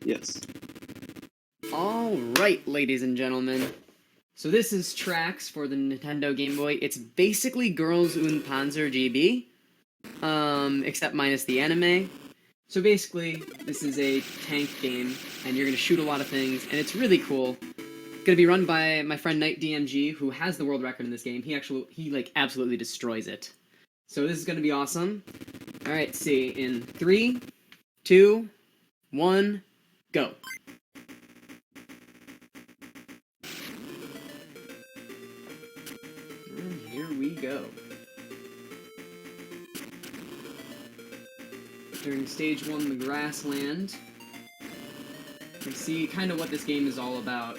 Yes. Alright, ladies and gentlemen. So this is Trax for the Nintendo Game Boy. It's basically Girls und Panzer GB, except minus the anime. So basically, this is a tank game, and you're gonna shoot a lot of things, and it's really cool. It's gonna be run by my friend Knight DMG, who has the world record in this game. He like absolutely destroys it. So this is gonna be awesome. Alright, see, in 3, 2, 1, go. And here we go. During stage 1, the grassland, you can see kind of what this game is all about.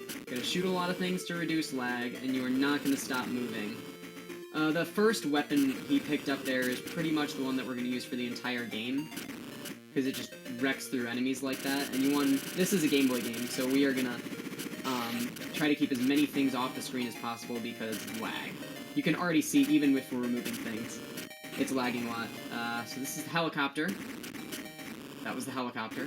You're gonna shoot a lot of things to reduce lag, and you are not gonna stop moving. The first weapon he picked up there is pretty much the one that we're gonna use for the entire game, because it just wrecks through enemies like that. And this is a Game Boy game, so we are gonna try to keep as many things off the screen as possible because lag. You can already see, even if we're removing things, it's lagging a lot. So this is the helicopter. That was the helicopter.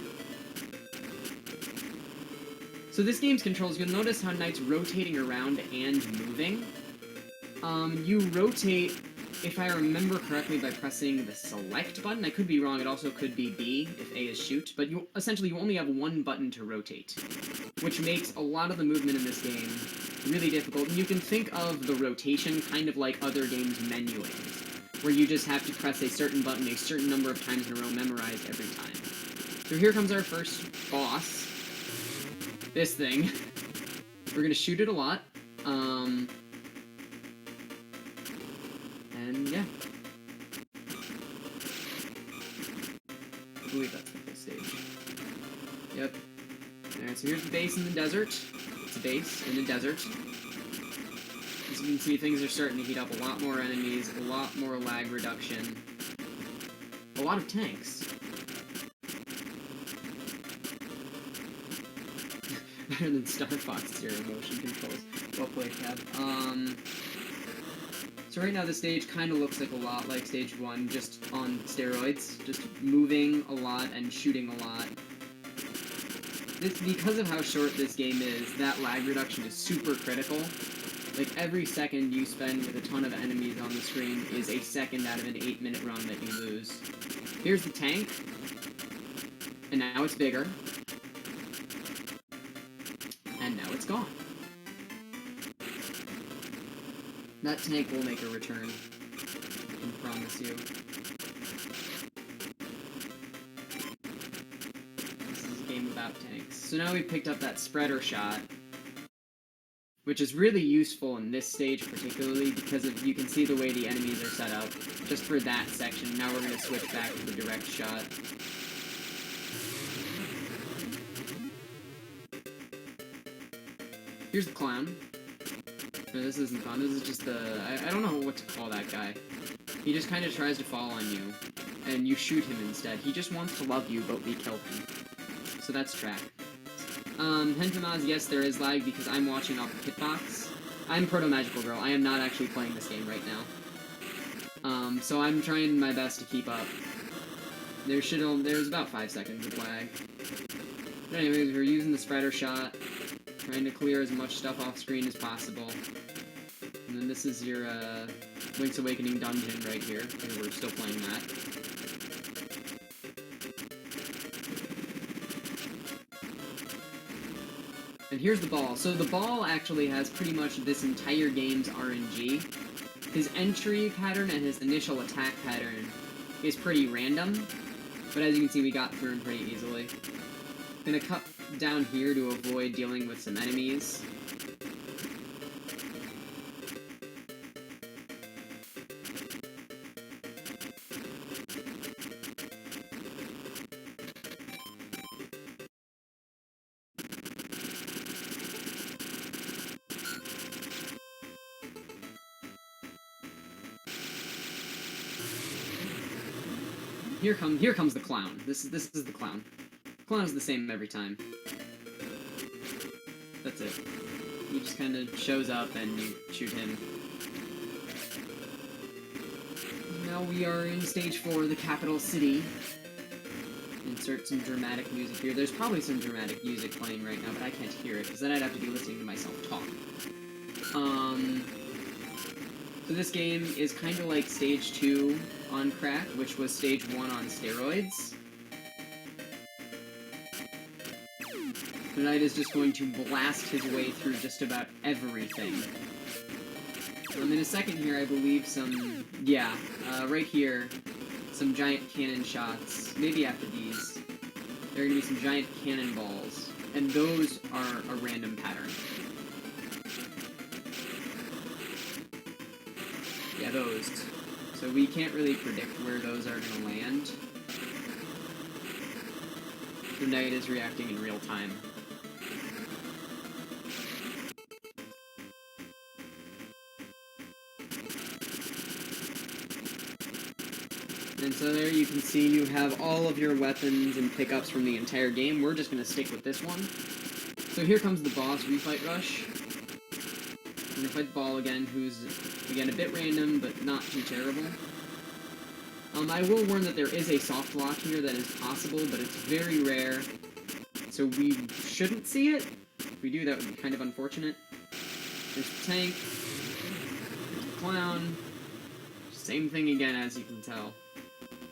So this game's controls, you'll notice how Knight's rotating around and moving. You rotate, if I remember correctly, by pressing the select button. I could be wrong, it also could be B if A is shoot, but essentially you only have one button to rotate, which makes a lot of the movement in this game really difficult. And you can think of the rotation kind of like other games' menuing, where you just have to press a certain button a certain number of times in a row, memorized every time. So here comes our first boss. This thing. We're gonna shoot it a lot. And yeah. I believe that's the full stage. Yep. Alright, so here's the base in the desert. It's a base in the desert. As you can see, things are starting to heat up. A lot more enemies, a lot more lag reduction. A lot of tanks. Better than Star Fox Zero motion controls. Well played, Cab. So right now the stage kind of looks like a lot like stage 1, just on steroids. Just moving a lot and shooting a lot. Because of how short this game is, that lag reduction is super critical. Like, every second you spend with a ton of enemies on the screen is a second out of an 8-minute run that you lose. Here's the tank. And now it's bigger. And now it's gone. That tank will make a return. I can promise you. This is a game about tanks. So now we picked up that spreader shot, which is really useful in this stage particularly because you can see the way the enemies are set up just for that section. Now we're going to switch back to the direct shot. Here's the clown. No, this isn't fun. This is just the... I don't know what to call that guy. He just kind of tries to fall on you, and you shoot him instead. He just wants to love you, but we kill him. So that's Track. Hentamaz, yes, there is lag because I'm watching off the hitbox. I'm Proto Magical Girl. I am not actually playing this game right now. So I'm trying my best to keep up. There's about 5 seconds of lag. But anyways, we're using the spreader shot. Trying to clear as much stuff off screen as possible. And then this is your Link's Awakening dungeon right here, because we're still playing that. And here's the ball. So the ball actually has pretty much this entire game's RNG. His entry pattern and his initial attack pattern is pretty random, but as you can see, we got through him pretty easily. Gonna cut down here to avoid dealing with some enemies. Here comes the clown. This is the clown. Clown is the same every time. That's it. He just kind of shows up and you shoot him. Now we are in stage 4, the capital city. And insert some dramatic music here. There's probably some dramatic music playing right now, but I can't hear it, because then I'd have to be listening to myself talk. So this game is kind of like Stage 2 on crack, which was Stage 1 on steroids. The knight is just going to blast his way through just about everything. In a second here, I believe some... Yeah, right here, some giant cannon shots. Maybe after these, there are going to be some giant cannonballs, and those are a random pattern. Yeah, those. So we can't really predict where those are going to land. The knight is reacting in real time. And so there you can see you have all of your weapons and pickups from the entire game. We're just going to stick with this one. So here comes the boss refight rush. We're going to fight the ball again, who's, again, a bit random, but not too terrible. I will warn that there is a soft lock here that is possible, but it's very rare. So we shouldn't see it. If we do, that would be kind of unfortunate. There's the tank. There's the clown. Same thing again, as you can tell.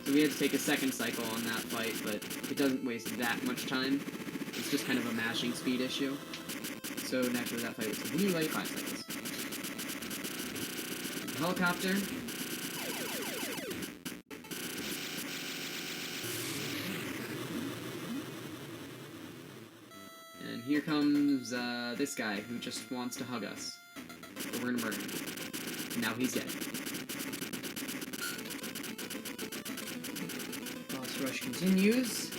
So we had to take a second cycle on that fight, but it doesn't waste that much time. It's just kind of a mashing speed issue. So naturally that fight was only like 5 seconds. Helicopter. And here comes this guy who just wants to hug us. But we're gonna murder him. And now he's dead. Rush continues,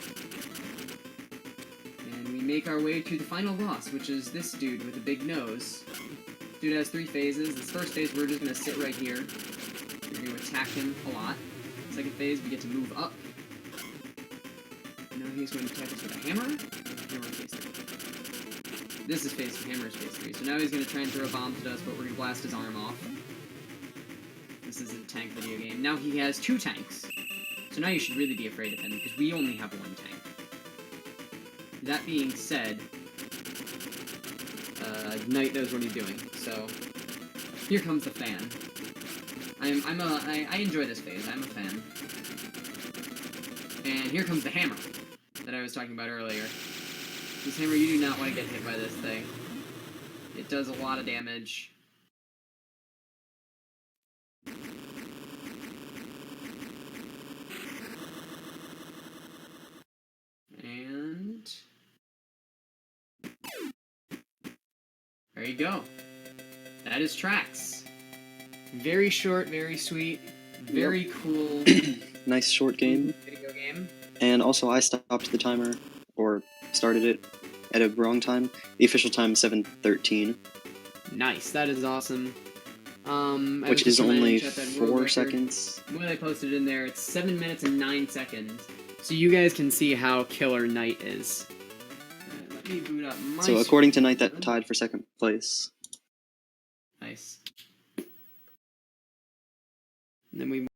and we make our way to the final boss, which is this dude with a big nose. Dude has 3 phases. This first phase, we're just going to sit right here. We're going to attack him a lot. Second phase, we get to move up. Now he's going to attack us with a hammer. Hammer phase 3. This is phase 2, hammer is phase 3. So now he's going to try and throw bombs at us, but we're going to blast his arm off. This is a tank video game. Now he has 2 tanks. So now you should really be afraid of him, because we only have 1 tank. That being said, Knight knows what he's doing, so here comes the fan. I enjoy this phase, I'm a fan. And here comes the hammer that I was talking about earlier. This hammer, you do not want to get hit by this thing. It does a lot of damage. And there you go. That is Trax. Very short, very sweet, very cool. Nice short game. Video game. And also I stopped the timer, or started it, at a wrong time. The official time is 7:13. Nice, that is awesome. Which is only 4 seconds. When I posted it in there, it's 7 minutes and 9 seconds. So you guys can see how killer Knight is. Let me boot up my So according to Knight, that tied for 2nd place. Nice. And then we